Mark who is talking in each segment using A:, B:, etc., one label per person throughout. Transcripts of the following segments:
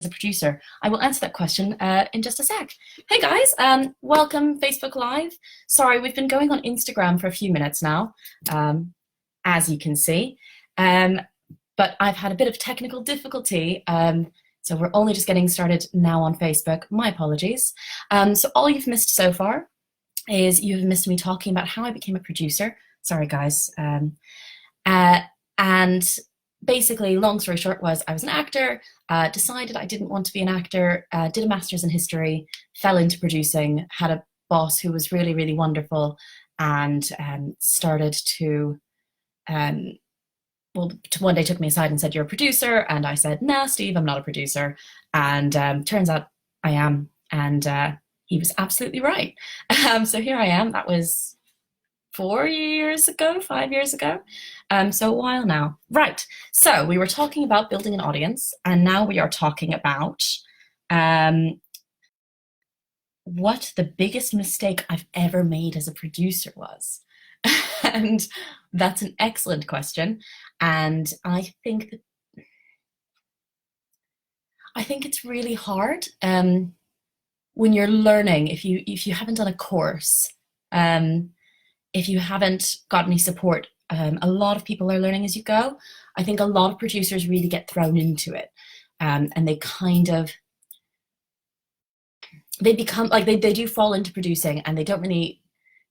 A: as a producer? I will answer that question in just a sec. Hey guys, welcome Facebook Live. Sorry, we've been going on Instagram for a few minutes now, as you can see, but I've had a bit of technical difficulty, so we're only just getting started now on Facebook. My apologies. So all you've missed so far is you've missed me talking about how I became a producer. Sorry guys. And basically, long story short, was I was an actor, decided I didn't want to be an actor, did a master's in history, fell into producing, had a boss who was really, really wonderful, and started to, one day took me aside and said, "You're a producer," and I said, "Nah, Steve, I'm not a producer," and turns out I am, and he was absolutely right. So here I am. That was 5 years ago, so a while now. Right, so we were talking about building an audience, and now we are talking about what the biggest mistake I've ever made as a producer was. And that's an excellent question, and I think it's really hard when you're learning, if you haven't done a course, if you haven't got any support. A lot of people are learning as you go. I think a lot of producers really get thrown into it, and they become like, they do fall into producing, and they don't really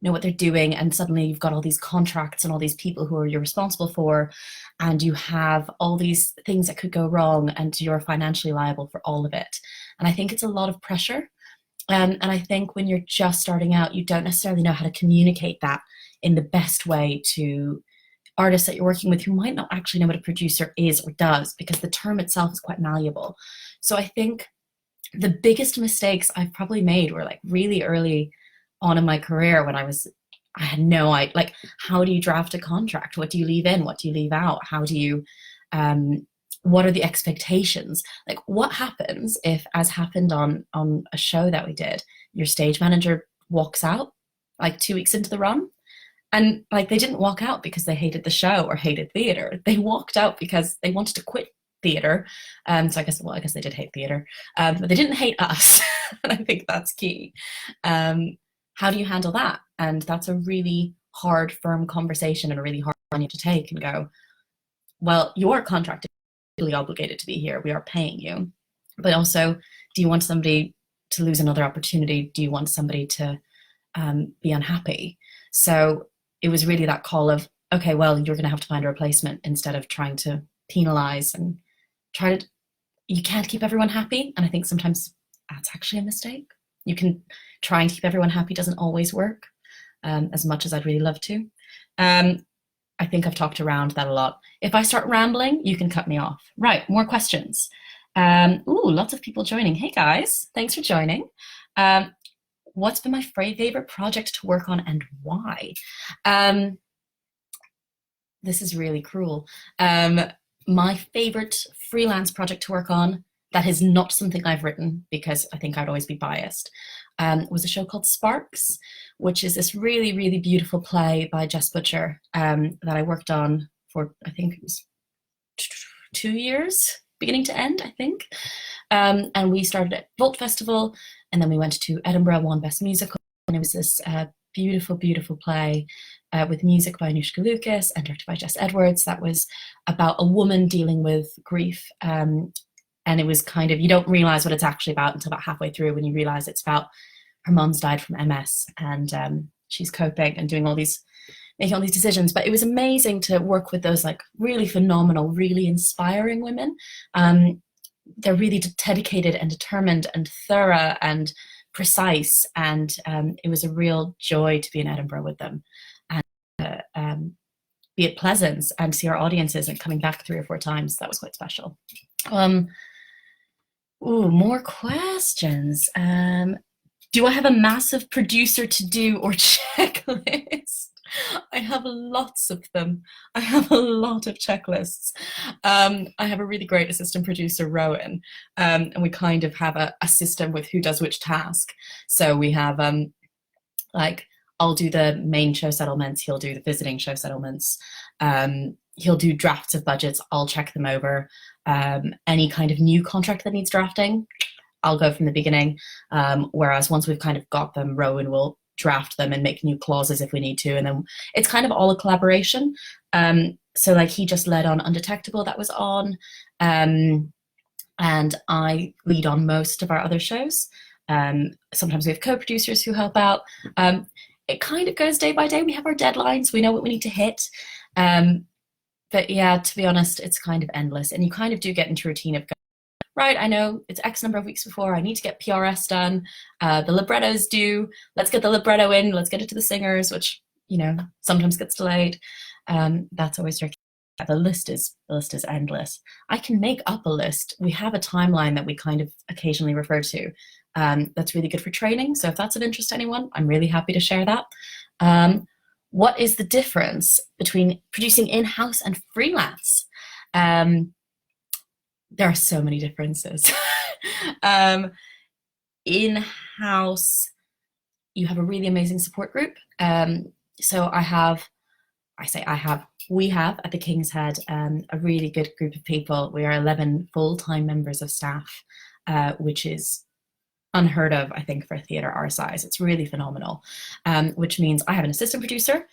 A: know what they're doing, and suddenly you've got all these contracts and all these people who you're responsible for, and you have all these things that could go wrong, and you're financially liable for all of it. And I think it's a lot of pressure. And I think when you're just starting out, you don't necessarily know how to communicate that in the best way to artists that you're working with who might not actually know what a producer is or does, because the term itself is quite malleable. So I think the biggest mistakes I've probably made were like really early on in my career, when I had no idea, like, how do you draft a contract? What do you leave in? What do you leave out? How do you, what are the expectations? Like, what happens if, as happened on a show that we did, your stage manager walks out like 2 weeks into the run? And like, they didn't walk out because they hated the show or hated theater. They walked out because they wanted to quit theater. So I guess they did hate theater, but they didn't hate us. And I think that's key. How do you handle that? And that's a really hard, firm conversation, and a really hard one you have to take and go, well, your contract is really obligated to be here. We are paying you. But also, do you want somebody to lose another opportunity? Do you want somebody to be unhappy? So it was really that call of, okay, well, you're going to have to find a replacement, instead of trying to penalize and you can't keep everyone happy. And I think sometimes that's actually a mistake. You can try and keep everyone happy, doesn't always work, as much as I'd really love to. I think I've talked around that a lot. If I start rambling, you can cut me off. Right, more questions. Lots of people joining. Hey guys, thanks for joining. What's been my favorite project to work on, and why? This is really cruel. My favorite freelance project to work on, that is not something I've written, because I think I'd always be biased, was a show called Sparks, which is this really, really beautiful play by Jess Butcher, that I worked on for, I think it was 2 years, beginning to end, I think. And we started at Vault Festival, and then we went to Edinburgh, won Best Musical, and it was this beautiful, beautiful play with music by Anushka Lucas and directed by Jess Edwards, that was about a woman dealing with grief. And it was kind of, you don't realize what it's actually about until about halfway through, when you realize it's about her mom's died from MS, and she's coping and making all these decisions. But it was amazing to work with those like really phenomenal, really inspiring women. They're really dedicated and determined and thorough and precise, and it was a real joy to be in Edinburgh with them, and be at Pleasance and see our audiences, and coming back 3 or 4 times. That was quite special. More questions. Do I have a massive producer to-do or checklist? I have lots of them. I have a lot of checklists. I have a really great assistant producer, Rowan, and we kind of have a system with who does which task. So we have like, I'll do the main show settlements, he'll do the visiting show settlements, he'll do drafts of budgets, I'll check them over. Any kind of new contract that needs drafting, I'll go from the beginning. Whereas once we've kind of got them, Rowan will draft them and make new clauses if we need to. And then it's kind of all a collaboration. So like he just led on Undetectable that was on. And I lead on most of our other shows. Sometimes we have co-producers who help out. It kind of goes day by day. We have our deadlines. We know what we need to hit. But yeah, to be honest, it's kind of endless. And you kind of do get into a routine of, right, I know it's X number of weeks before, I need to get PRS done. The libretto's due. Let's get the libretto in. Let's get it to the singers, which, you know, sometimes gets delayed. That's always tricky. The list is endless. I can make up a list. We have a timeline that we kind of occasionally refer to. That's really good for training. So if that's of interest to anyone, I'm really happy to share that. What is the difference between producing in-house and freelance? There are so many differences. In-house, you have a really amazing support group. So we have at the King's Head a really good group of people. We are 11 full-time members of staff, which is unheard of, I think, for a theatre our size. It's really phenomenal, which means I have an assistant producer,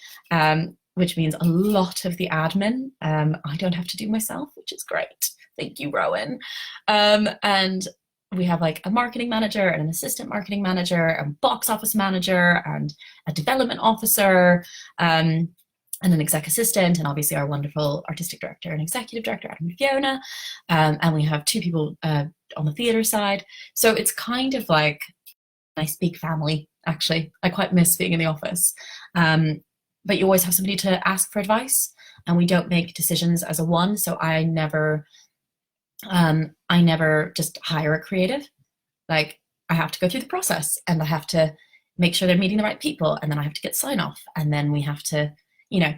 A: which means a lot of the admin I don't have to do myself, which is great. Thank you, Rowan. And we have like a marketing manager and an assistant marketing manager, a box office manager and a development officer, and an exec assistant, and obviously our wonderful artistic director and executive director, Adam and Fiona. And we have 2 people on the theatre side. So it's kind of like a nice big family, actually. I quite miss being in the office. But you always have somebody to ask for advice, and we don't make decisions as a one. So I never just hire a creative. Like, I have to go through the process, and I have to make sure they're meeting the right people, and then I have to get sign off, and then we have to, you know,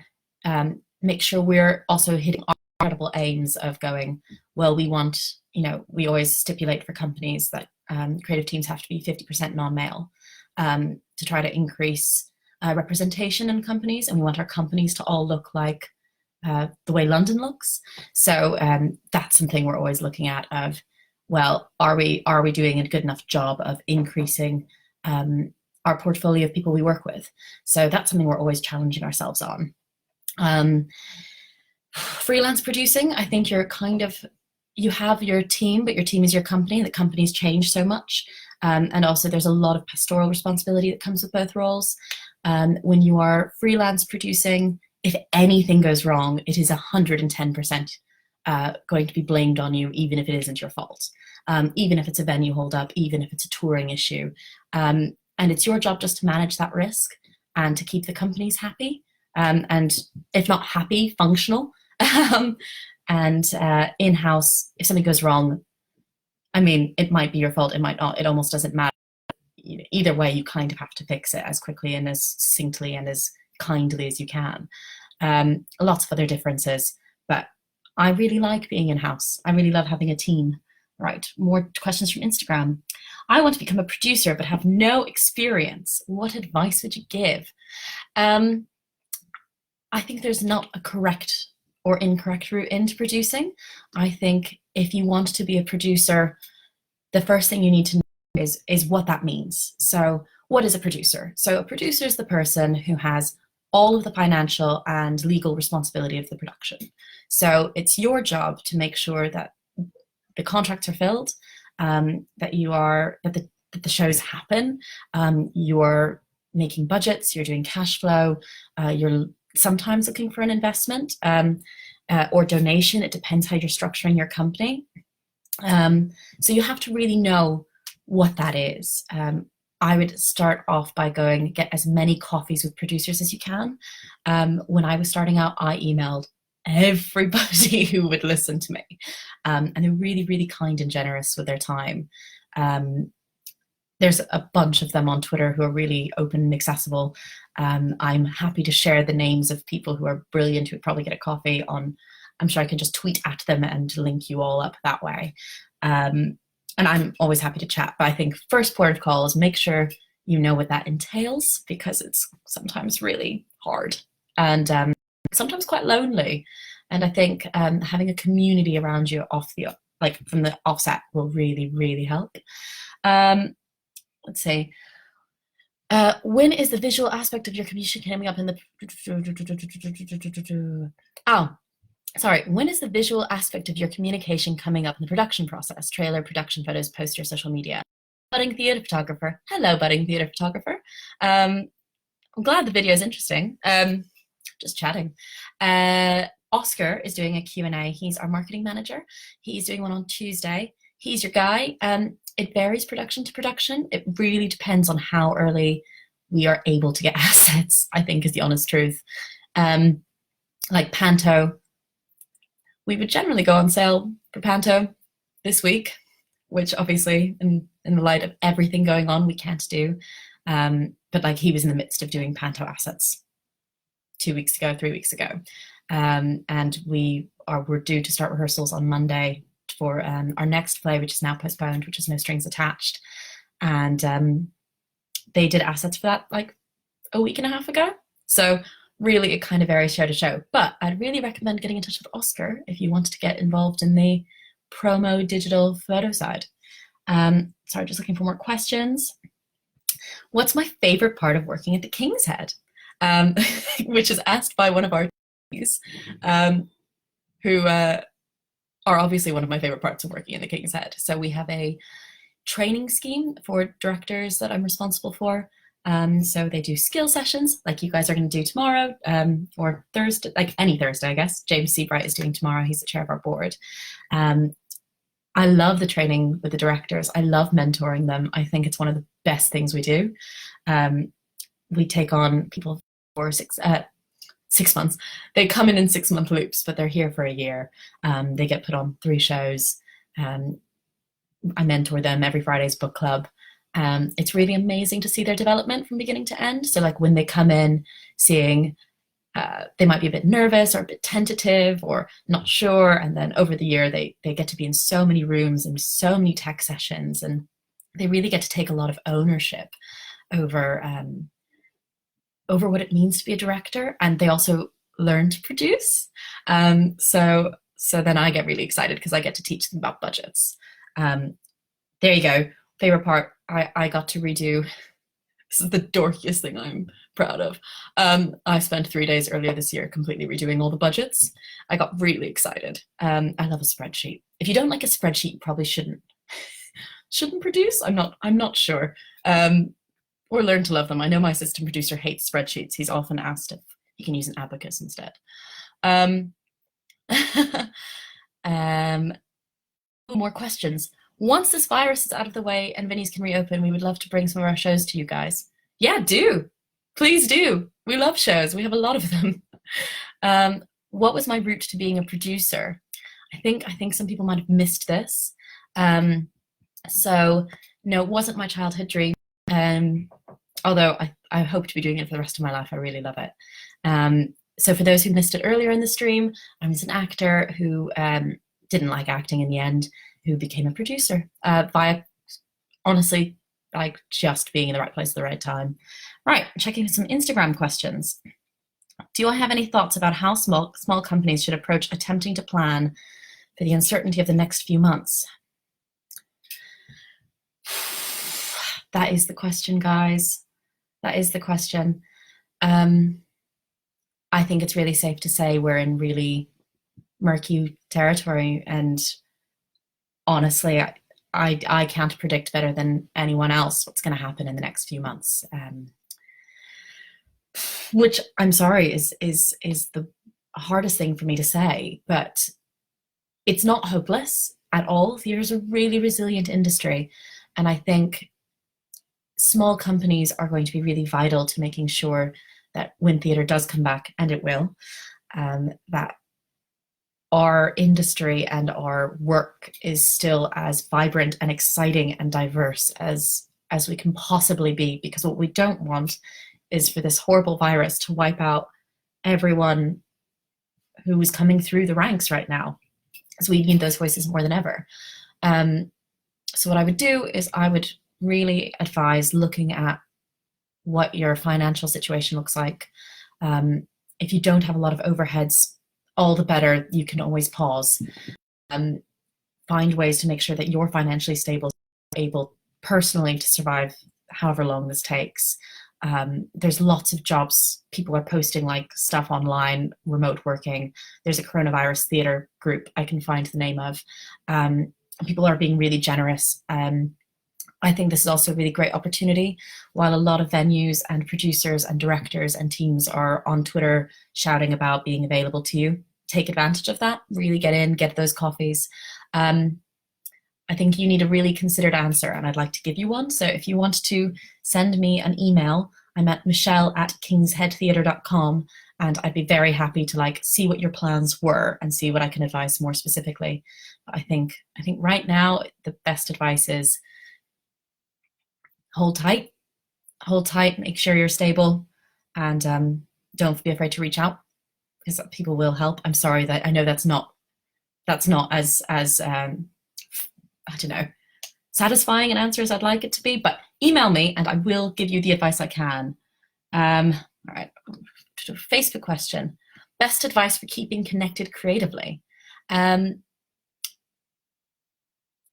A: make sure we're also hitting our incredible aims of going, well, we want, you know, we always stipulate for companies that creative teams have to be 50% non-male to try to increase representation in companies, and we want our companies to all look like the way London looks. So that's something we're always looking at of, well, are we doing a good enough job of increasing our portfolio of people we work with? So that's something we're always challenging ourselves on. Freelance producing, I think you have your team, but your team is your company. The companies change so much. And also there's a lot of pastoral responsibility that comes with both roles. When you are freelance producing, if anything goes wrong, it is 110% going to be blamed on you, even if it isn't your fault. Even if it's a venue holdup, even if it's a touring issue. And it's your job just to manage that risk and to keep the companies happy. And if not happy, functional. And in-house, if something goes wrong, I mean, it might be your fault, it might not, it almost doesn't matter. Either way, you kind of have to fix it as quickly and as succinctly and as kindly as you can. Lots of other differences, but I really like being in-house. I really love having a team. Right, more questions from Instagram. I want to become a producer but have no experience. What advice would you give? I think there's not a correct or incorrect route into producing. I think if you want to be a producer, the first thing you need to know is what that means. So what is a producer? So a producer is the person who has all of the financial and legal responsibility of the production. So it's your job to make sure that the contracts are filled, that the shows happen, you're making budgets, you're doing cash flow, you're sometimes looking for an investment or donation. It depends how you're structuring your company. So you have to really know what that is. I would start off by going get as many coffees with producers as you can. When I was starting out, I emailed everybody who would listen to me, and they're really, really kind and generous with their time. There's a bunch of them on Twitter who are really open and accessible. I'm happy to share the names of people who are brilliant, who would probably get a coffee on. I'm sure I can just tweet at them and link you all up that way. And I'm always happy to chat, but I think first port of call is make sure you know what that entails, because it's sometimes really hard. And sometimes quite lonely. And I think having a community around you from the offset will really, really help. Let's see. When is the visual aspect of your communication coming up in the... Oh, sorry. When is the visual aspect of your communication coming up in the production process? Trailer, production photos, poster, social media. Budding theatre photographer. Hello, budding theatre photographer. I'm glad the video is interesting. Just chatting. Oscar is doing a Q&A. He's our marketing manager. He's doing one on Tuesday. He's your guy. It varies production to production. It really depends on how early we are able to get assets, I think is the honest truth. Like Panto, we would generally go on sale for Panto this week, which obviously in the light of everything going on, we can't do. But like he was in the midst of doing Panto assets 3 weeks ago. And we're due to start rehearsals on Monday for our next play, which is now postponed, which is No Strings Attached. And they did assets for that like a week and a half ago. So really it kind of varies show to show. But I'd really recommend getting in touch with Oscar if you wanted to get involved in the promo digital photo side. Sorry, just looking for more questions. What's my favorite part of working at the King's Head? Which is asked by one of our who are obviously one of my favorite parts of working in the King's Head. So we have a training scheme for directors that I'm responsible for. So they do skill sessions like you guys are going to do tomorrow, or Thursday, like any Thursday, I guess. James Seabright is doing tomorrow. He's the chair of our board. I love the training with the directors. I love mentoring them. I think it's one of the best things we do. We take on people for 6 months. They come in 6 month loops, but they're here for a year. They get put on 3 shows. I mentor them every Friday's book club. It's really amazing to see their development from beginning to end. So like when they come in seeing they might be a bit nervous or a bit tentative or not sure, and then over the year they get to be in so many rooms and so many tech sessions, and they really get to take a lot of ownership over what it means to be a director, and they also learn to produce. So then I get really excited because I get to teach them about budgets. There you go. Favorite part, I got to redo. This is the dorkiest thing I'm proud of. I spent 3 days earlier this year completely redoing all the budgets. I got really excited. I love a spreadsheet. If you don't like a spreadsheet, you probably shouldn't produce. I'm not sure. Or learn to love them. I know my assistant producer hates spreadsheets. He's often asked if he can use an abacus instead. More questions. Once this virus is out of the way and venues can reopen, we would love to bring some of our shows to you guys. Yeah, do. Please do. We love shows. We have a lot of them. What was my route to being a producer? I think some people might have missed this. So no, it wasn't my childhood dream. Although I hope to be doing it for the rest of my life. I really love it. So for those who missed it earlier in the stream, I was an actor who didn't like acting in the end, who became a producer via, honestly, like just being in the right place at the right time. Right, checking some Instagram questions. Do I have any thoughts about how small companies should approach attempting to plan for the uncertainty of the next few months? That is the question, guys. That is the question. I think it's really safe to say we're in really murky territory, and honestly, I can't predict better than anyone else what's going to happen in the next few months. Which I'm sorry is the hardest thing for me to say, but it's not hopeless at all. Theatre is a really resilient industry, and I think small companies are going to be really vital to making sure that when theatre does come back, and it will, that our industry and our work is still as vibrant and exciting and diverse as we can possibly be, because what we don't want is for this horrible virus to wipe out everyone who is coming through the ranks right now, as we need those voices more than ever. So what I would do is I would really advise looking at what your financial situation looks like. if you don't have a lot of overheads, all the better. You can always pause. Find ways to make sure that you're financially stable, able personally to survive however long this takes. There's lots of jobs. People are posting like stuff online, remote working. There's a coronavirus theater group I can find the name of. People are being really generous. I think this is also a really great opportunity. While a lot of venues and producers and directors and teams are on Twitter shouting about being available to you, take advantage of that, really get in, get those coffees. I think you need a really considered answer, and I'd like to give you one. So if you want to send me an email, I'm at michelle@kingsheadtheatre.com, and I'd be very happy to like see what your plans were and see what I can advise more specifically. But I think right now the best advice is hold tight, make sure you're stable, and don't be afraid to reach out, because people will help. I'm sorry that I know that's not as I don't know, satisfying an answer as I'd like it to be, but email me and I will give you the advice I can. All right, Facebook question. Best advice for keeping connected creatively? A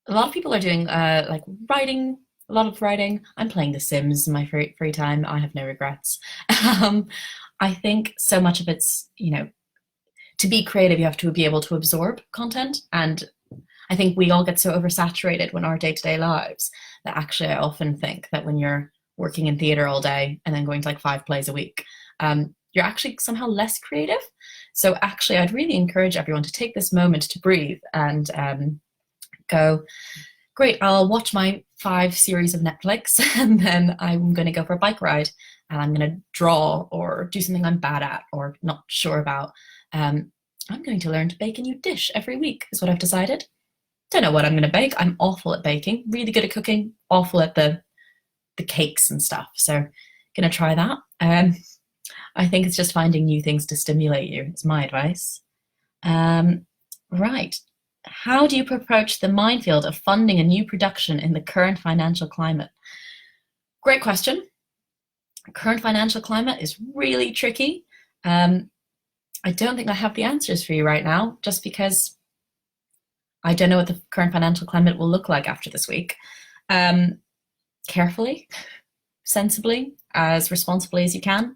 A: lot of people are doing like writing, a lot of writing. I'm playing The Sims in my free time. I have no regrets. I think so much of it's, to be creative, you have to be able to absorb content. And I think we all get so oversaturated in our day-to-day lives that actually I often think that when you're working in theatre all day and then going to like 5 plays a week, you're actually somehow less creative. So actually I'd really encourage everyone to take this moment to breathe and go, great, I'll watch my 5 series of Netflix and then I'm going to go for a bike ride and I'm going to draw or do something I'm bad at or not sure about. I'm going to learn to bake a new dish every week is what I've decided. Don't know what I'm going to bake. I'm awful at baking, really good at cooking, awful at the cakes and stuff. So going to try that. I think it's just finding new things to stimulate you is my advice. Right. How do you approach the minefield of funding a new production in the current financial climate? Great question. Current financial climate is really tricky. I don't think I have the answers for you right now, just because I don't know what the current financial climate will look like after this week. Carefully, sensibly, as responsibly as you can.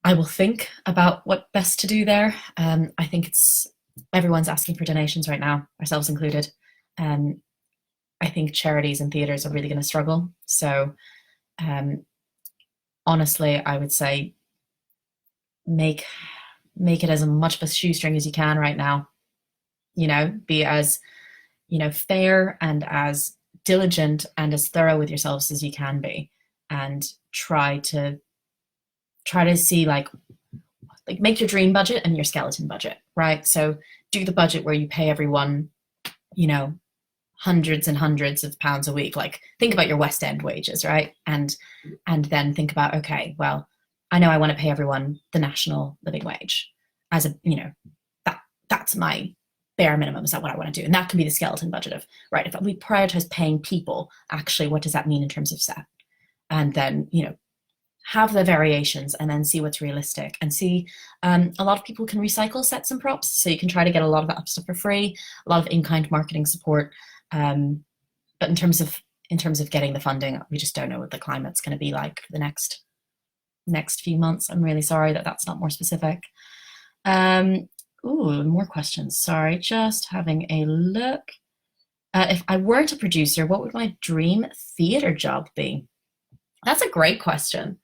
A: I will think about what best to do there. I think everyone's asking for donations right now, ourselves included. I think charities and theatres are really going to struggle. So honestly, I would say make it as much of a shoestring as you can right now. Be as, fair and as diligent and as thorough with yourselves as you can be, and try to see like make your dream budget and your skeleton budget, right? So do the budget where you pay everyone, hundreds and hundreds of pounds a week. Like think about your West End wages, right? And then think about, okay, well, I know I want to pay everyone the national living wage as a, that's my bare minimum. Is that what I want to do? And that can be the skeleton budget of, right, if we prioritize paying people, actually, what does that mean in terms of set? And then, have the variations and then see what's realistic and see, a lot of people can recycle sets and props. So you can try to get a lot of that stuff for free, a lot of in-kind marketing support. But in terms of getting the funding, we just don't know what the climate's going to be like for the next few months. I'm really sorry that that's not more specific. Ooh, more questions. Sorry, just having a look. If I weren't a producer, what would my dream theatre job be? That's a great question.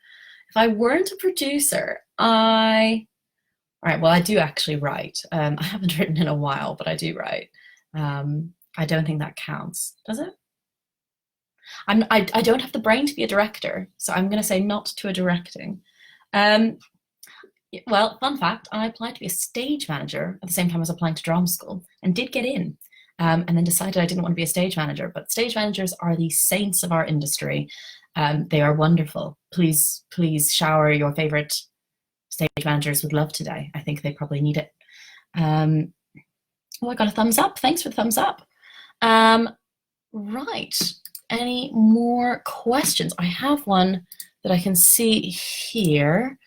A: If I weren't a producer, I do actually write. I haven't written in a while, but I do write. I don't think that counts, does it? I don't have the brain to be a director, so I'm going to say not to a directing. Well, fun fact, I applied to be a stage manager at the same time as applying to drama school and did get in, and then decided I didn't want to be a stage manager. But stage managers are the saints of our industry. They are wonderful. Please shower your favorite stage managers with love today. I think they probably need it. Oh, I got a thumbs up. Thanks for the thumbs up. Right. Any more questions? I have one that I can see here.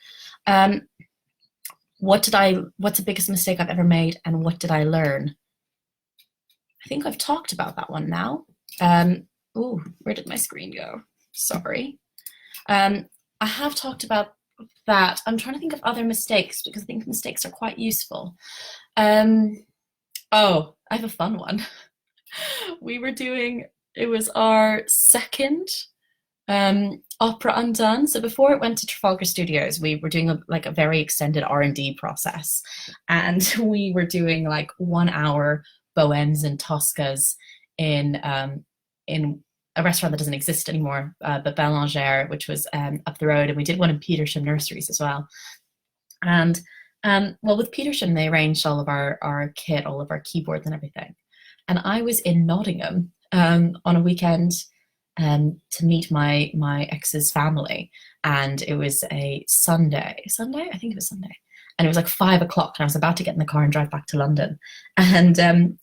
A: what's the biggest mistake I've ever made, and what did I learn? I think I've talked about that one now. Oh, where did my screen go? Sorry. I have talked about that. I'm trying to think of other mistakes because I think mistakes are quite useful. Oh, I have a fun one. It was our second opera undone. So before it went to Trafalgar Studios, we were doing a very extended R&D process, and we were doing like 1 hour Bohèmes and Toscas in a restaurant that doesn't exist anymore, but Bellangère, which was up the road, and we did one in Petersham Nurseries as well. And well, with Petersham, they arranged all of our kit, all of our keyboards and everything. And I was in Nottingham on a weekend to meet my ex's family, and it was a Sunday. I think it was Sunday, and it was like 5 o'clock, and I was about to get in the car and drive back to London, and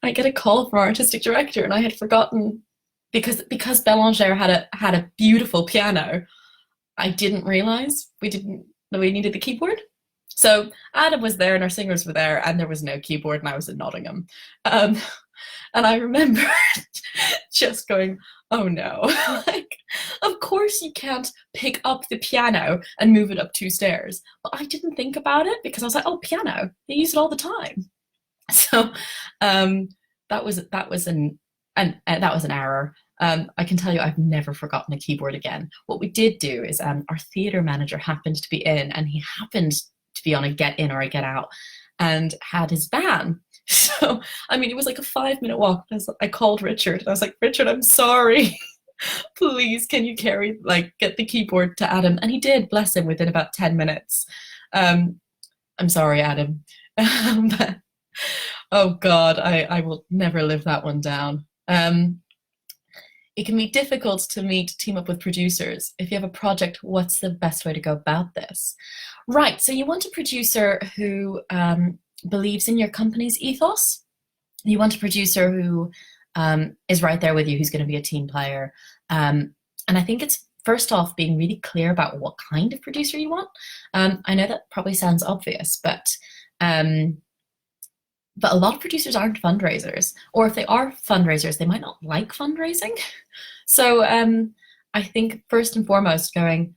A: I get a call from our artistic director, and I had forgotten because Bellangère had a beautiful piano. I didn't realize that we needed the keyboard. So Adam was there and our singers were there, and there was no keyboard, and I was in Nottingham. And I remember just going, oh no, like, of course you can't pick up the piano and move it up 2 stairs. But I didn't think about it because I was like, oh, piano, they use it all the time. So that was an error. I can tell you I've never forgotten a keyboard again. What we did do is our theatre manager happened to be in, and he happened to be on a get in or a get out, and had his van. So, I mean, it was like a 5-minute walk. I called Richard, and I was like, Richard, I'm sorry. Please, can you get the keyboard to Adam? And he did, bless him, within about 10 minutes. I'm sorry, Adam. But, oh God, I will never live that one down. It can be difficult to team up with producers. If you have a project, what's the best way to go about this? Right, so you want a producer who believes in your company's ethos. You want a producer who is right there with you, who's going to be a team player. And I think it's, first off, being really clear about what kind of producer you want. I know that probably sounds obvious, but a lot of producers aren't fundraisers, or if they are fundraisers, they might not like fundraising. So I think first and foremost, going,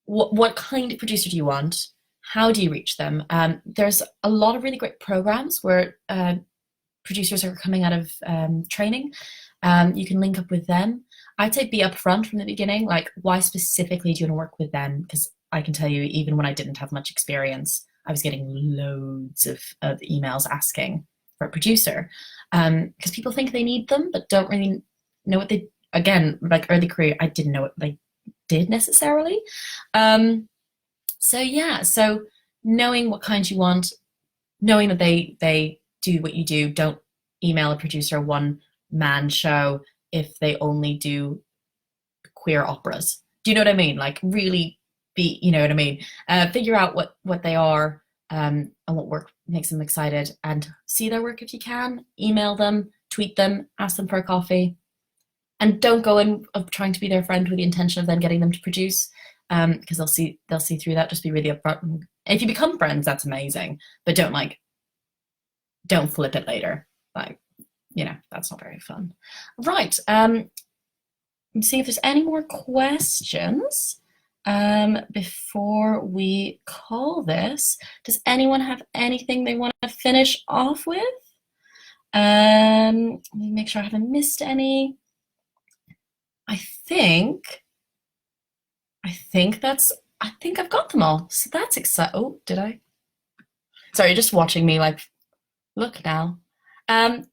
A: what kind of producer do you want? How do you reach them? There's a lot of really great programs where producers are coming out of training. You can link up with them. I'd say be upfront from the beginning, like, why specifically do you want to work with them? Because I can tell you, even when I didn't have much experience, I was getting loads of emails asking for a producer, because people think they need them, but don't really know what they, again, like early career, I didn't know what they did necessarily. So yeah, so knowing what kind you want, knowing that they do what you do. Don't email a producer a one-man show if they only do queer operas. Do you know what I mean? Like, really be, you know what I mean? Figure out what they are, and what work makes them excited, and see their work if you can. Email them, tweet them, ask them for a coffee. And don't go in of trying to be their friend with the intention of then getting them to produce, because they'll see through that. Just be really upfront. And if you become friends, that's amazing. But don't flip it later. Like, that's not very fun. Right. Let's see if there's any more questions before we call this. Does anyone have anything they want to finish off with? Let me make sure I haven't missed any. I think I've got them all. So that's exciting. Oh, did I? Sorry, you're just watching me like, look now.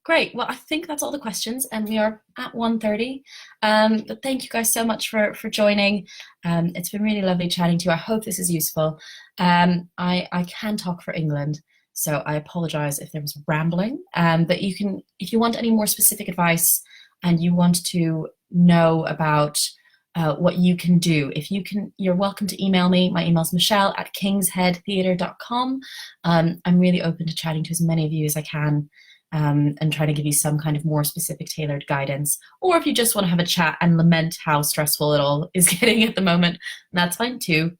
A: Great. Well, I think that's all the questions, and we are at 1:30. But thank you guys so much for joining. It's been really lovely chatting to you. I hope this is useful. I can talk for England, so I apologize if there was rambling. But you can, if you want any more specific advice and you want to know about what you can do, you're welcome to email me. My email is michelle@kingsheadtheatre.com. I'm really open to chatting to as many of you as I can, and try to give you some kind of more specific tailored guidance. Or if you just want to have a chat and lament how stressful it all is getting at the moment, that's fine too.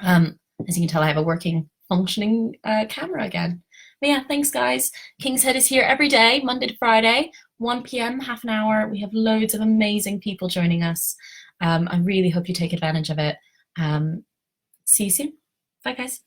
A: As you can tell, I have a working functioning camera again. But yeah, thanks guys. King's Head is here every day, Monday to Friday, 1 p.m, half an hour. We have loads of amazing people joining us. I really hope you take advantage of it. See you soon. Bye guys.